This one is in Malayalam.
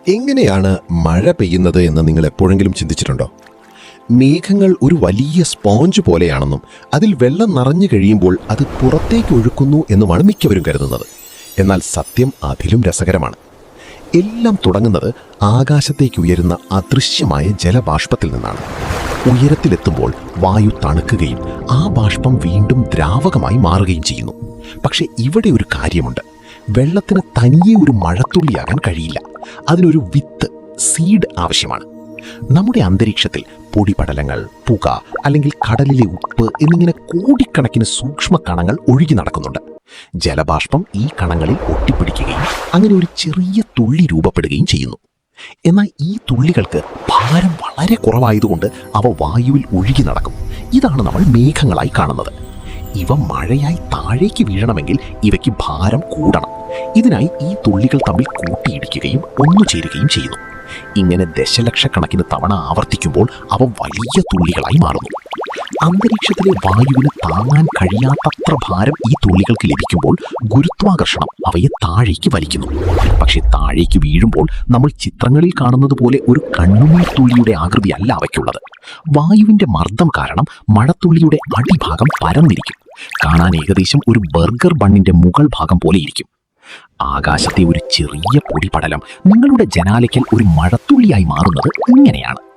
എങ്ങനെയാണ് മഴ പെയ്യുന്നത് എന്ന് നിങ്ങൾ എപ്പോഴെങ്കിലും ചിന്തിച്ചിട്ടുണ്ടോ? മേഘങ്ങൾ ഒരു വലിയ സ്പോഞ്ച് പോലെയാണെന്നും അതിൽ വെള്ളം നിറഞ്ഞു കഴിയുമ്പോൾ അത് പുറത്തേക്ക് ഒഴുക്കുന്നു എന്നുമാണ് മിക്കവരും കരുതുന്നത്. എന്നാൽ സത്യം അതിലും രസകരമാണ്. എല്ലാം തുടങ്ങുന്നത് ആകാശത്തേക്ക് ഉയരുന്ന അദൃശ്യമായ ജലബാഷ്പത്തിൽ നിന്നാണ്. ഉയരത്തിലെത്തുമ്പോൾ വായു തണുക്കുകയും ആ ബാഷ്പം വീണ്ടും ദ്രാവകമായി മാറുകയും ചെയ്യുന്നു. പക്ഷെ ഇവിടെ ഒരു കാര്യമുണ്ട്. വെള്ളത്തിന് തനിയെ ഒരു മഴത്തുള്ളിയാകാൻ കഴിയില്ല. അതിനൊരു വിത്ത്, സീഡ് ആവശ്യമാണ്. നമ്മുടെ അന്തരീക്ഷത്തിൽ പൊടിപടലങ്ങൾ, പുക അല്ലെങ്കിൽ കടലിലെ ഉപ്പ് എന്നിങ്ങനെ കോടിക്കണക്കിന് സൂക്ഷ്മ കണങ്ങൾ ഒഴുകി നടക്കുന്നുണ്ട്. ജലബാഷ്പം ഈ കണങ്ങളിൽ ഒട്ടിപ്പിടിക്കുകയും അങ്ങനെ ഒരു ചെറിയ തുള്ളി രൂപപ്പെടുകയും ചെയ്യുന്നു. എന്നാൽ ഈ തുള്ളികൾക്ക് ഭാരം വളരെ കുറവായതുകൊണ്ട് അവ വായുവിൽ ഒഴുകി നടക്കും. ഇതാണ് നമ്മൾ മേഘങ്ങളായി കാണുന്നത്. ഇവ മഴയായി താഴേക്ക് വീഴണമെങ്കിൽ ഇവയ്ക്ക് ഭാരം കൂടണം. ഇതിനായി ഈ തുള്ളികൾ തമ്മിൽ കൂട്ടിയിടിക്കുകയും ഒന്നുചേരുകയും ചെയ്യുന്നു. ഇങ്ങനെ ദശലക്ഷക്കണക്കിന് തവണ ആവർത്തിക്കുമ്പോൾ അവ വലിയ തുള്ളികളായി മാറുന്നു. അന്തരീക്ഷത്തിലെ വായുവിന് താങ്ങാൻ കഴിയാത്തത്ര ഭാരം ഈ തുള്ളികൾക്ക് ലഭിക്കുമ്പോൾ ഗുരുത്വാകർഷണം അവയെ താഴേക്ക് വലിക്കുന്നു. പക്ഷെ താഴേക്ക് വീഴുമ്പോൾ നമ്മൾ ചിത്രങ്ങളിൽ കാണുന്നത് പോലെ ഒരു കണ്ണുനീർ തുള്ളിയുടെ ആകൃതിയല്ല അവയ്ക്കുള്ളത്. വായുവിന്റെ മർദ്ദം കാരണം മഴത്തുള്ളിയുടെ അടിഭാഗം പരന്നിരിക്കും. കാണാൻ ഏകദേശം ഒരു ബർഗർ ബണ്ണിന്റെ മുകൾ ഭാഗം പോലെ ഇരിക്കും. ആകാശത്തെ ഒരു ചെറിയ പൊടിപടലം നിങ്ങളുടെ ജനാലയ്ക്കൽ ഒരു മഴത്തുള്ളിയായി മാറുന്നത് ഇങ്ങനെയാണ്.